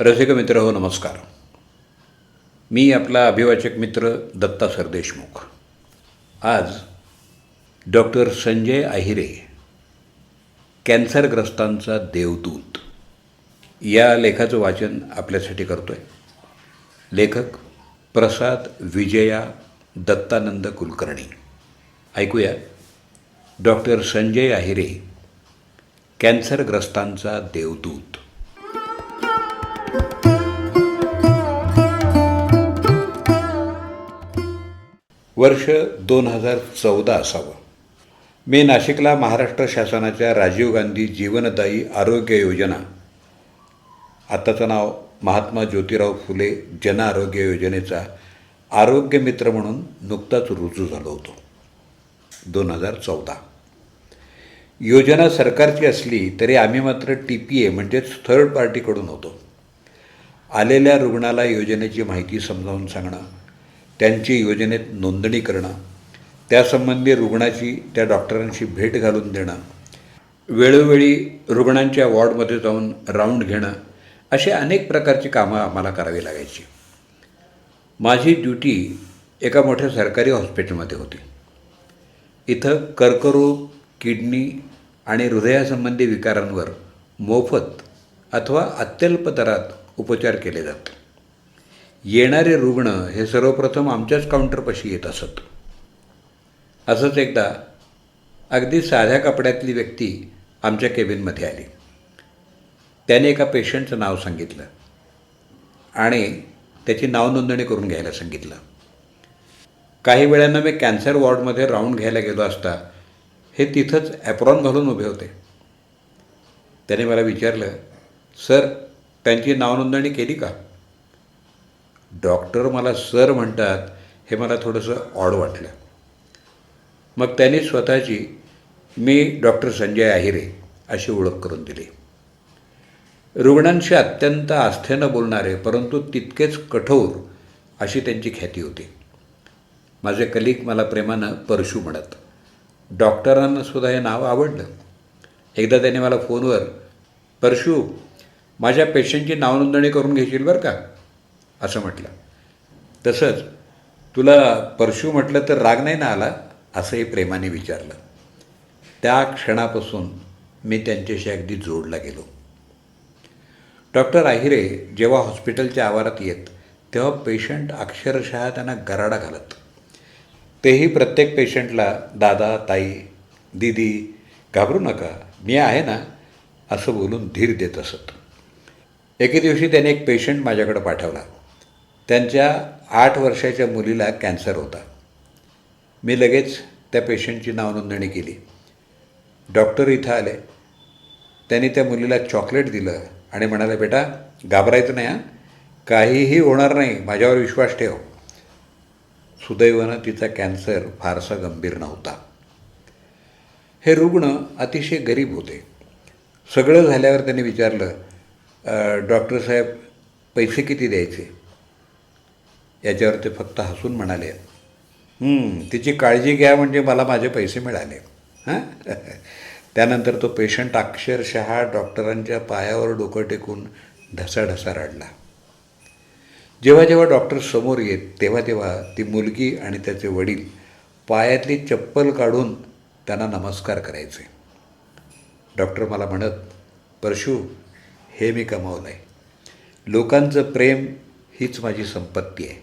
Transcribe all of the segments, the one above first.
रसिक मित्र हो, नमस्कार. मी आपला अभिवाचक मित्र दत्ता सरदेशमुख. आज डॉक्टर संजय आहिरे, कॅन्सरग्रस्तांचा देवदूत या लेखाचं वाचन आपल्यासाठी करतो आहे. लेखक प्रसाद विजया दत्तानंद कुलकर्णी. ऐकूया डॉक्टर संजय आहिरे, कॅन्सरग्रस्तांचा देवदूत. वर्ष 2014 असावं. मी नाशिकला महाराष्ट्र शासनाच्या राजीव गांधी जीवनदायी आरोग्य योजना, आत्ताचं नाव महात्मा ज्योतिराव फुले जन आरोग्य योजनेचा आरोग्य मित्र म्हणून नुकताच रुजू झालो होतो. 2014 योजना सरकारची असली तरी आम्ही मात्र TPA म्हणजेच थर्ड पार्टीकडून होतो. आलेल्या रुग्णाला योजनेची माहिती समजावून सांगणं, त्यांची योजनेत नोंदणी करणं, त्यासंबंधी रुग्णाची त्या डॉक्टरांशी भेट घालून देणं, वेळोवेळी रुग्णांच्या वॉर्डमध्ये जाऊन राऊंड घेणं, अशी अनेक प्रकारची कामं आम्हाला करावी लागायची. माझी ड्युटी एका मोठ्या सरकारी हॉस्पिटलमध्ये होती. इथं कर्करोग, किडनी आणि हृदयासंबंधी विकारांवर मोफत अथवा अत्यल्प दरात उपचार केले जातात. येणारे रुग्ण हे सर्वप्रथम आमच्याच काउंटरपाशी येत असत. असंच एकदा अगदी साध्या कपड्यातली व्यक्ती आमच्या केबिनमध्ये आली. त्याने एका पेशंटचं नाव सांगितलं आणि त्याची नावनोंदणी करून घ्यायला सांगितलं. काही वेळानं मी कॅन्सर वॉर्डमध्ये राऊंड घ्यायला गेलो असता हे तिथंच ॲप्रॉन घालून उभे होते. त्याने मला विचारलं, सर, त्यांची नावनोंदणी केली का? डॉक्टर मला सर म्हणतात हे मला थोडंसं ऑड वाटलं. मग त्यांनी स्वतःची मी डॉक्टर संजय आहिरे अशी ओळख करून दिली. रुग्णांशी अत्यंत आस्थेनं बोलणारे परंतु तितकेच कठोर अशी त्यांची ख्याती होती. माझे कलिग मला प्रेमानं परशू म्हणत. डॉक्टरांनासुद्धा हे नाव आवडलं. एकदा त्याने मला फोनवर, परशू, माझ्या पेशंटची नावनोंदणी करून घेशील बरं का, असं म्हटलं. तसंच, तुला परशू म्हटलं तर राग नाही ना आला, असंही प्रेमाने विचारलं. त्या क्षणापासून मी त्यांच्याशी अगदी जोडला गेलो. डॉक्टर आहिरे जेव्हा हॉस्पिटलच्या आवारात येत तेव्हा पेशंट अक्षरशः त्यांना गराडा घालत. तेही प्रत्येक पेशंटला दादा, ताई, दीदी, घाबरू नका, मी आहे ना, असं बोलून धीर देत असत. एके दिवशी त्याने एक पेशंट माझ्याकडे पाठवला. त्यांच्या 8 वर्षाच्या मुलीला कॅन्सर होता. मी लगेच त्या पेशंटची नावनोंदणी केली. डॉक्टर इथं आले. त्यांनी त्या मुलीला चॉकलेट दिलं आणि म्हणाले, बेटा, घाबरायचं नाही, काहीही होणार नाही, माझ्यावर विश्वास ठेव. सुदैवानं तिचा कॅन्सर फारसा गंभीर नव्हता. हे रुग्ण अतिशय गरीब होते. सगळं झाल्यावर त्यांनी विचारलं, डॉक्टर साहेब, पैसे किती द्यायचे? याच्यावर ते फक्त हसून म्हणाले, तिची काळजी घ्या म्हणजे मला माझे पैसे मिळाले. त्यानंतर तो पेशंट अक्षरशः डॉक्टरांच्या पायावर डोकं टेकून ढसाढसा रडला. जेव्हा जेव्हा डॉक्टर समोर येत तेव्हा तेव्हा ती मुलगी आणि त्याचे वडील पायातली चप्पल काढून त्यांना नमस्कार करायचे. डॉक्टर मला म्हणत, परशू, हे मी कमावलं आहे. लोकांचं प्रेम हीच माझी संपत्ती आहे.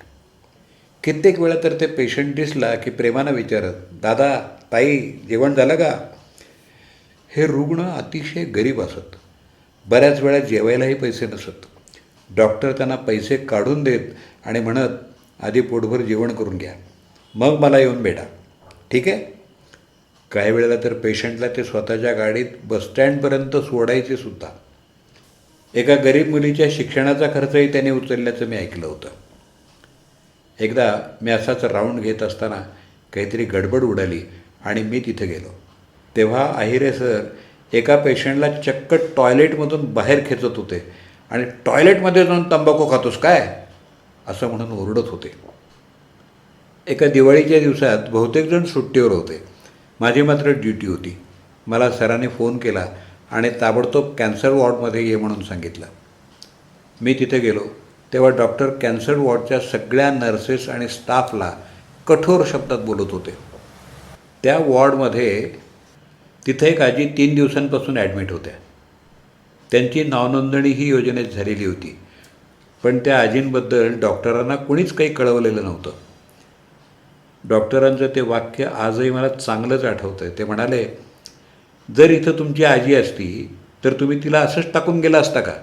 कित्येक वेळा तर ते पेशंट दिसला की प्रेमानं विचारत, दादा, ताई, जेवण झालं का? हे रुग्ण अतिशय गरीब असत. बऱ्याच वेळा जेवायलाही पैसे नसत. डॉक्टर त्यांना पैसे काढून देत आणि म्हणत, आधी पोटभर जेवण करून घ्या, मग मला येऊन भेटा, ठीक आहे? काही वेळेला तर पेशंटला ते स्वतःच्या गाडीत बसस्टँडपर्यंत सोडायचे सुद्धा. एका गरीब मुलीच्या शिक्षणाचा खर्चही त्याने उचलल्याचं मी ऐकलं होतं. एकदा मी असाच राऊंड घेत असताना काहीतरी गडबड उडाली आणि मी तिथे गेलो. तेव्हा आहिरे सर एका पेशंटला चक्क टॉयलेटमधून बाहेर खेचत होते आणि टॉयलेटमध्ये जाऊन तंबाखू खातोस काय, असं म्हणून ओरडत होते. एका दिवाळीच्या दिवसात बहुतेक जण सुट्टीवर होते. माझी मात्र ड्युटी होती. मला सरांनी फोन केला आणि ताबडतोब कॅन्सर वॉर्डमध्ये ये म्हणून सांगितलं. मी तिथे गेलो तेव्हा डॉक्टर कॅन्सर वॉर्डच्या सगळ्या नर्सेस आणि स्टाफला कठोर शब्दात बोलत होते. त्या वॉर्डमध्ये तिथे एक आजी 3 दिवसांपासून ॲडमिट होत्या. त्यांची नावनोंदणीही योजनेत झालेली होती, पण त्या आजींबद्दल डॉक्टरांना कुणीच काही कळवलेलं नव्हतं. डॉक्टरांचं ते वाक्य आजही मला चांगलंच आठवतं आहे. ते म्हणाले, जर इथं तुमची आजी असती तर तुम्ही तिला असंच टाकून गेला असता का?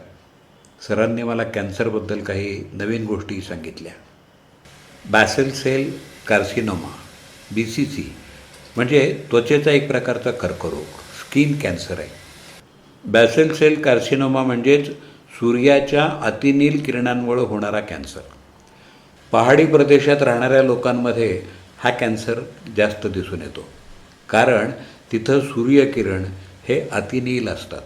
सरांनी मला कॅन्सरबद्दल काही नवीन गोष्टी सांगितल्या. बॅसल सेल कार्सिनोमा BCC म्हणजे त्वचेचा एक प्रकारचा कर्करोग, स्किन कॅन्सर आहे. बॅसल सेल कार्सिनोमा म्हणजेच सूर्याच्या अतिनील किरणांमुळे होणारा कॅन्सर. पहाडी प्रदेशात राहणाऱ्या लोकांमध्ये हा कॅन्सर जास्त दिसून येतो, कारण तिथं सूर्यकिरण हे अतिनील असतात.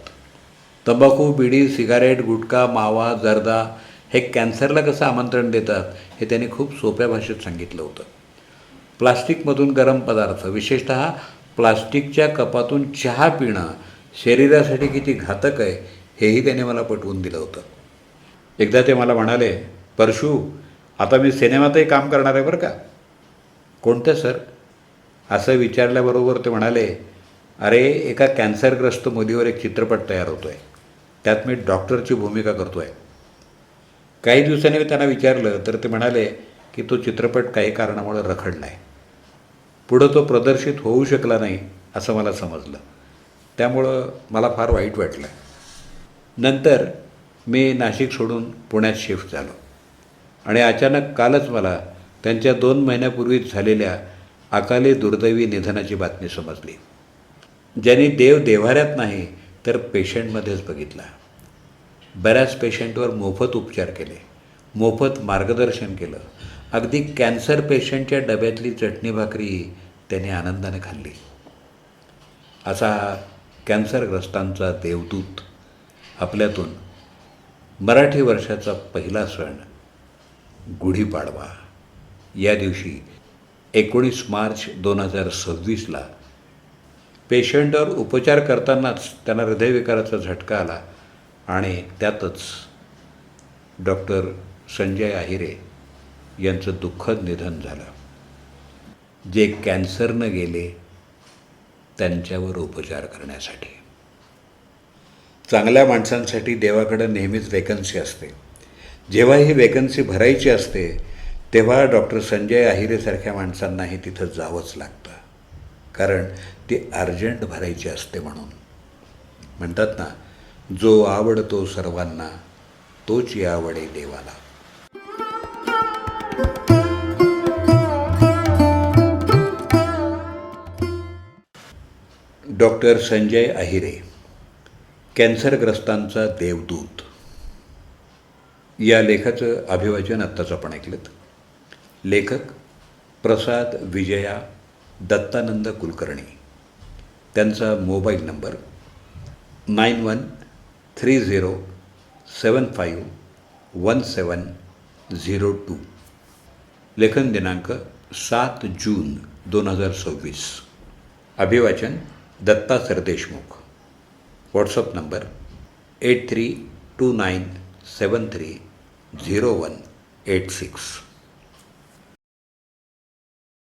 तंबाखू, बिडी, सिगारेट, गुटखा, मावा, जर्दा हे कॅन्सरला कसं आमंत्रण देतात हे त्यांनी खूप सोप्या भाषेत सांगितलं होतं. प्लास्टिकमधून गरम पदार्थ, विशेषतः प्लास्टिकच्या कपातून चहा पिणं शरीरासाठी किती घातक आहे हेही त्याने मला पटवून दिलं होतं. एकदा ते मला म्हणाले, परशू, आता मी सिनेमातही काम करणार आहे बरं का. कोणतं सर? असं विचारल्याबरोबर ते म्हणाले, अरे, एका कॅन्सरग्रस्त मुलीवर एक चित्रपट तयार होतो आहे, त्यात मी डॉक्टरची भूमिका करतो आहे. काही दिवसांनी मी त्यांना विचारलं तर ते म्हणाले की तो चित्रपट काही कारणामुळे रखडला आहे. पुढं तो प्रदर्शित होऊ शकला नाही असं मला समजलं. त्यामुळं मला फार वाईट वाटलं. नंतर मी नाशिक सोडून पुण्यात शिफ्ट झालो आणि अचानक कालच मला त्यांच्या 2 महिन्यापूर्वीच झालेल्या अकाली दुर्दैवी निधनाची बातमी समजली. ज्यांनी देव देव्हाऱ्यात नाही तर पेशंटमध्येच बघितला. बऱ्याच पेशंटवर मोफत उपचार केले, मोफत मार्गदर्शन केलं. अगदी कॅन्सर पेशंटच्या डब्यातली चटणी भाकरी त्याने आनंदाने खाल्ली. असा कॅन्सरग्रस्तांचा देवदूत आपल्यातून मराठी वर्षाचा पहिला सण गुढीपाडवा या दिवशी 19 मार्च 2026ला पेशंटवर उपचार करतानाच त्यांना हृदयविकाराचा झटका आला आणि त्यातच डॉक्टर संजय आहिरे यांचं दुःखद निधन झालं. जे कॅन्सरनं गेले त्यांच्यावर उपचार करण्यासाठी. चांगल्या माणसांसाठी देवाकडं नेहमीच वेकन्सी असते. जेव्हा ही वेकन्सी भरायची असते तेव्हा डॉक्टर संजय आहिरेसारख्या माणसांनाही तिथं जावंच लागतं, कारण ती अर्जंट भरायची असते. म्हणतात ना, जो आवडतो सर्वांना तोच आवडे देवाला. डॉक्टर संजय आहिरे, कॅन्सरग्रस्तांचा देवदूत. या लेखाचं अभिवाचन आत्ताच आपण ऐकलं. लेखक प्रसाद विजया दत्तानंद कुलकर्णी. त्यांचा मोबाईल नंबर 9130751702. लेखन दिनांक 7 जून 2026. अभिवाचन दत्ता सरदेशमुख. WhatsApp number 8329730186.